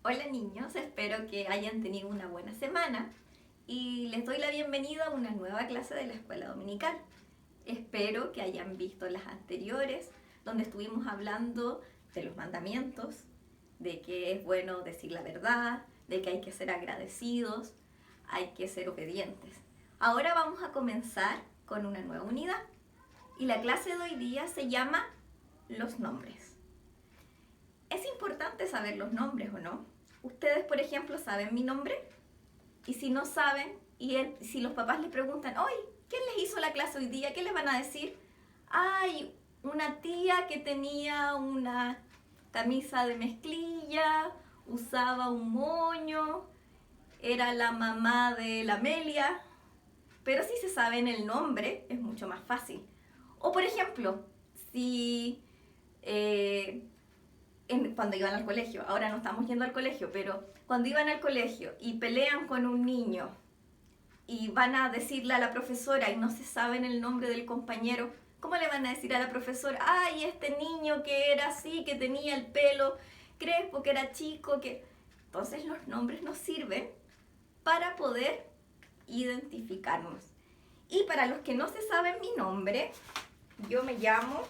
Hola niños, espero que hayan tenido una buena semana y les doy la bienvenida a una nueva clase de la escuela dominical. Espero que hayan visto las anteriores, donde estuvimos hablando de los mandamientos, de que es bueno decir la verdad, de que hay que ser agradecidos, hay que ser obedientes. Ahora vamos a comenzar con una nueva unidad y la clase de hoy día se llama los nombres. Es importante saber los nombres, ¿o no? Ustedes, por ejemplo, ¿saben mi nombre? Y si no saben, si los papás les preguntan, hoy, ¿quién les hizo la clase hoy día? ¿Qué les van a decir? Ay, una tía que tenía una camisa de mezclilla, usaba un moño, era la mamá de la Amelia. Pero si se saben el nombre, es mucho más fácil. O por ejemplo, si cuando iban al colegio, ahora no estamos yendo al colegio, pero cuando iban al colegio y pelean con un niño y van a decirle a la profesora y no se saben el nombre del compañero, ¿cómo le van a decir a la profesora? Ay, este niño que era así, que tenía el pelo crespo, que era chico, que... Entonces los nombres nos sirven para poder identificarnos. Y para los que no se saben mi nombre, yo me llamo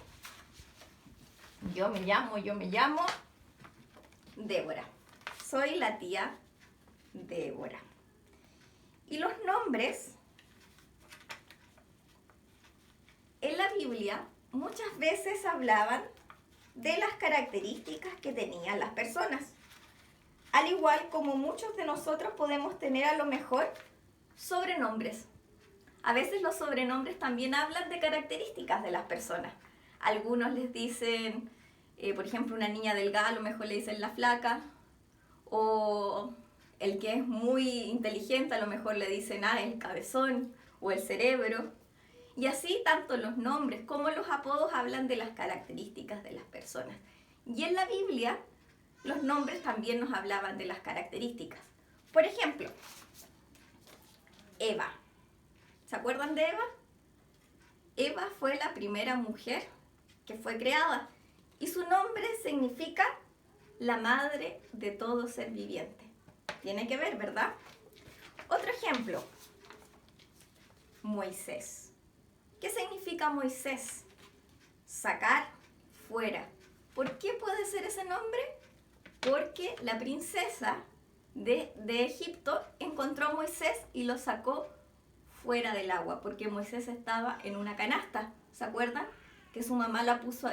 Débora. Soy la tía Débora. Y los nombres en la Biblia muchas veces hablaban de las características que tenían las personas. Al igual como muchos de nosotros podemos tener a lo mejor sobrenombres. A veces los sobrenombres también hablan de características de las personas. Algunos les dicen, por ejemplo, una niña delgada, a lo mejor le dicen la flaca, o el que es muy inteligente, a lo mejor le dicen, el cabezón, o el cerebro. Y así tanto los nombres como los apodos hablan de las características de las personas. Y en la Biblia, los nombres también nos hablaban de las características. Por ejemplo, Eva. ¿Se acuerdan de Eva? Eva fue la primera mujer que fue creada y su nombre significa la madre de todo ser viviente. Tiene que ver, ¿verdad? Otro ejemplo, Moisés. ¿Qué significa Moisés? Sacar fuera. ¿Por qué puede ser ese nombre? Porque la princesa de Egipto encontró a Moisés y lo sacó fuera del agua, porque Moisés estaba en una canasta, ¿se acuerdan? Que su mamá lo puso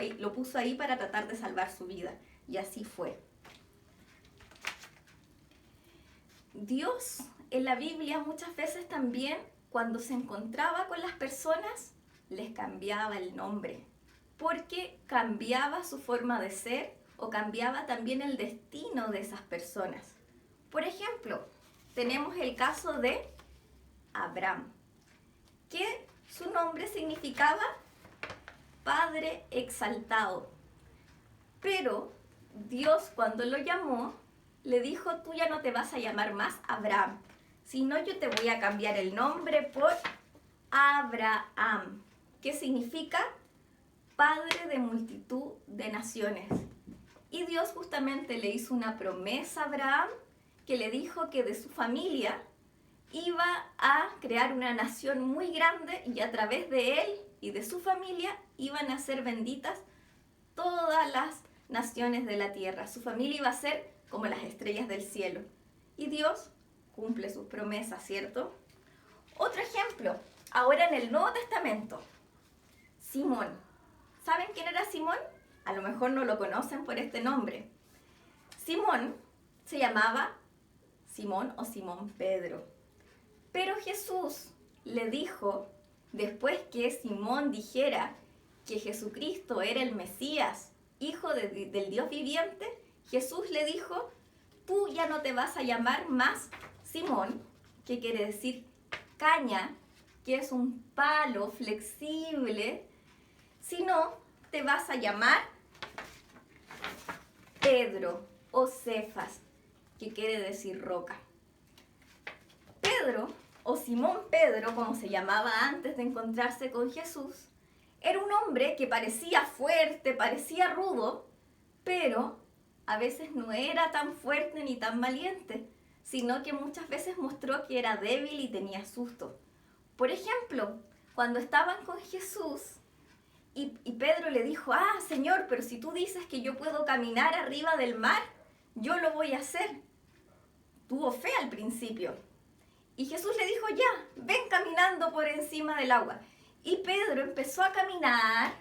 ahí para tratar de salvar su vida, y así fue. Dios en la Biblia muchas veces también, cuando se encontraba con las personas, les cambiaba el nombre, porque cambiaba su forma de ser o cambiaba también el destino de esas personas. Por ejemplo, tenemos el caso de Abraham, que su nombre significaba Padre exaltado. Pero Dios, cuando lo llamó, le dijo, tú ya no te vas a llamar más Abraham, sino yo te voy a cambiar el nombre por Abraham, que significa Padre de multitud de naciones. Y Dios justamente le hizo una promesa a Abraham, que le dijo que de su familia iba a crear una nación muy grande y a través de él y de su familia iban a ser benditas todas las naciones de la tierra. Su familia iba a ser como las estrellas del cielo. Y Dios cumple sus promesas, ¿cierto? Otro ejemplo, ahora en el Nuevo Testamento, Simón. ¿Saben quién era Simón? A lo mejor no lo conocen por este nombre. Simón se llamaba Simón o Simón Pedro. Pero Jesús le dijo, después que Simón dijera que Jesucristo era el Mesías, hijo del Dios viviente, Jesús le dijo, tú ya no te vas a llamar más Simón, que quiere decir caña, que es un palo flexible, sino te vas a llamar Pedro o Cefas, que quiere decir roca. Pedro, o Simón Pedro, como se llamaba antes de encontrarse con Jesús, era un hombre que parecía fuerte, parecía rudo, pero a veces no era tan fuerte ni tan valiente, sino que muchas veces mostró que era débil y tenía susto. Por ejemplo, cuando estaban con Jesús y Pedro le dijo, Señor, pero si tú dices que yo puedo caminar arriba del mar, yo lo voy a hacer. Tuvo fe al principio. Y Jesús le dijo, ya, ven caminando por encima del agua. Y Pedro empezó a caminar,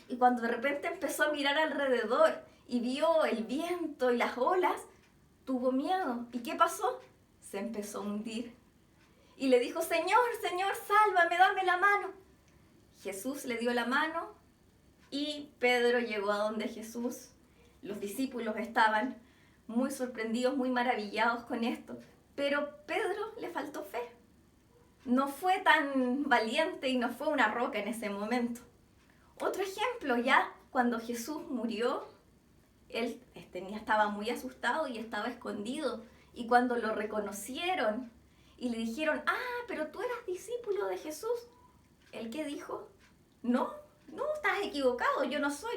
y cuando de repente empezó a mirar alrededor y vio el viento y las olas, tuvo miedo. ¿Y qué pasó? Se empezó a hundir. Y le dijo, Señor, Señor, sálvame, dame la mano. Jesús le dio la mano y Pedro llegó a donde Jesús. Los discípulos estaban muy sorprendidos, muy maravillados con esto. Pero Pedro le faltó fe. No fue tan valiente y no fue una roca en ese momento. Otro ejemplo, ya cuando Jesús murió, él estaba muy asustado y estaba escondido. Y cuando lo reconocieron y le dijeron, pero tú eras discípulo de Jesús, ¿él qué dijo? No, estás equivocado, yo no soy.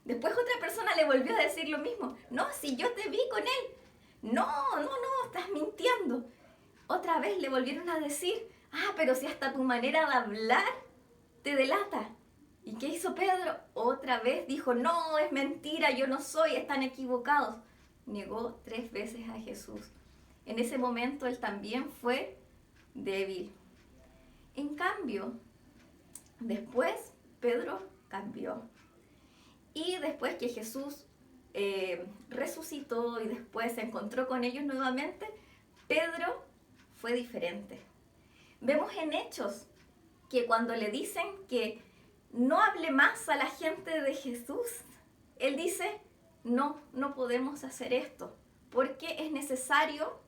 Después otra persona le volvió a decir lo mismo. No, si yo te vi con él. No, estás mintiendo. Otra vez le volvieron a decir, pero si hasta tu manera de hablar te delata. ¿Y qué hizo Pedro? Otra vez dijo, no, es mentira, yo no soy, están equivocados. Negó 3 veces a Jesús. En ese momento él también fue débil. En cambio, después Pedro cambió. Y después que Jesús resucitó y después se encontró con ellos nuevamente, Pedro fue diferente. Vemos en Hechos que cuando le dicen que no hable más a la gente de Jesús, él dice, no podemos hacer esto, porque es necesario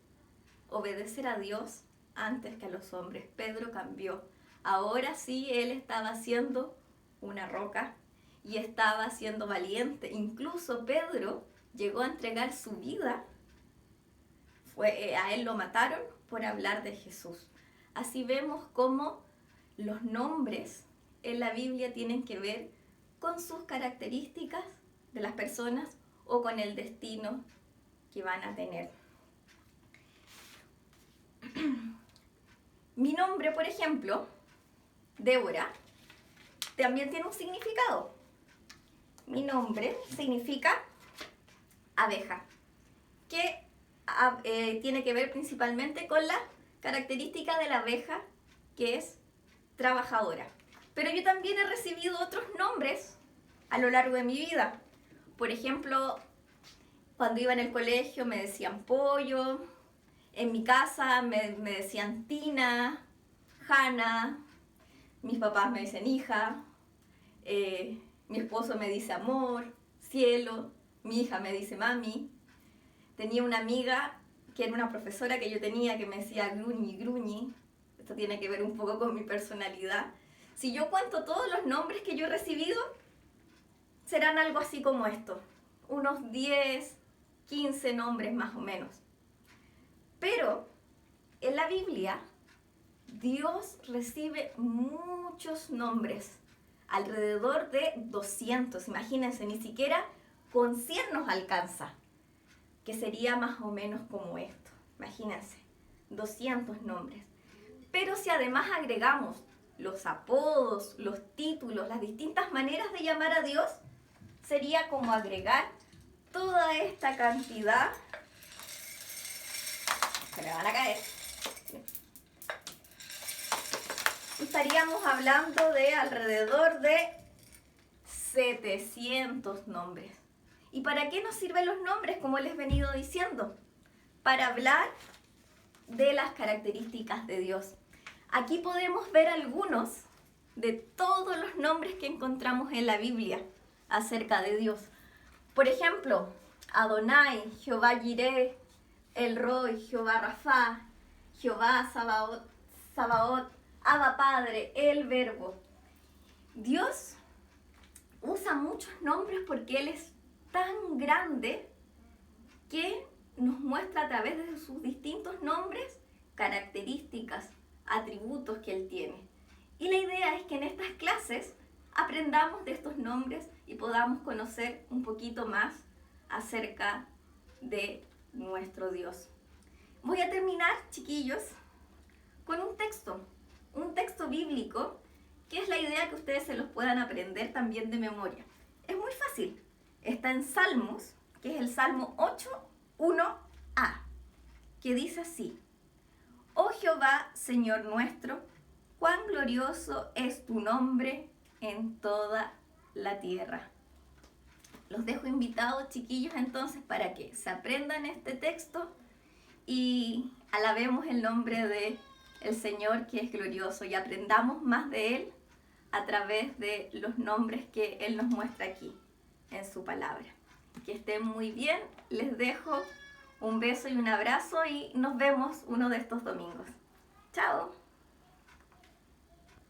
obedecer a Dios antes que a los hombres. Pedro cambió. Ahora sí, él estaba siendo una roca y estaba siendo valiente. Incluso Pedro llegó a entregar su vida. A él lo mataron por hablar de Jesús. Así vemos cómo los nombres en la Biblia tienen que ver con sus características de las personas o con el destino que van a tener. Mi nombre, por ejemplo, Débora, también tiene un significado. Mi nombre significa abeja, que tiene que ver principalmente con la característica de la abeja, que es trabajadora. Pero yo también he recibido otros nombres a lo largo de mi vida. Por ejemplo, cuando iba en el colegio me decían pollo, en mi casa me decían Tina, Hanna, mis papás me dicen hija, mi esposo me dice amor, cielo, mi hija me dice mami. Tenía una amiga que era una profesora que yo tenía que me decía gruñi, gruñi. Esto tiene que ver un poco con mi personalidad. Si yo cuento todos los nombres que yo he recibido, serán algo así como esto. Unos 10, 15 nombres más o menos. Pero en la Biblia, Dios recibe muchos nombres. Alrededor de 200. Imagínense, ni siquiera con 100 nos alcanza. Que sería más o menos como esto. Imagínense, 200 nombres. Pero si además agregamos los apodos, los títulos, las distintas maneras de llamar a Dios, sería como agregar toda esta cantidad. Se me van a caer. Estaríamos hablando de alrededor de 700 nombres. ¿Y para qué nos sirven los nombres, como les he venido diciendo? Para hablar de las características de Dios. Aquí podemos ver algunos de todos los nombres que encontramos en la Biblia acerca de Dios. Por ejemplo, Adonai, Jehová Jireh, El Roy, Jehová Rafa, Jehová Sabaoth, Abba Padre, el Verbo. Dios usa muchos nombres porque Él es tan grande que nos muestra a través de sus distintos nombres características, atributos que Él tiene. Y la idea es que en estas clases aprendamos de estos nombres y podamos conocer un poquito más acerca de nuestro Dios. Voy a terminar, chiquillos, con un texto bíblico, que es la idea que ustedes se los puedan aprender también de memoria. Es muy fácil. Está en Salmos, que es el Salmo 8, 1a, que dice así: Oh Jehová, Señor nuestro, cuán glorioso es tu nombre en toda la tierra. Los dejo invitados, chiquillos, entonces, para que se aprendan este texto y alabemos el nombre de el Señor, que es glorioso, y aprendamos más de Él a través de los nombres que Él nos muestra aquí en su palabra. Que estén muy bien, les dejo un beso y un abrazo y nos vemos uno de estos domingos. ¡Chao!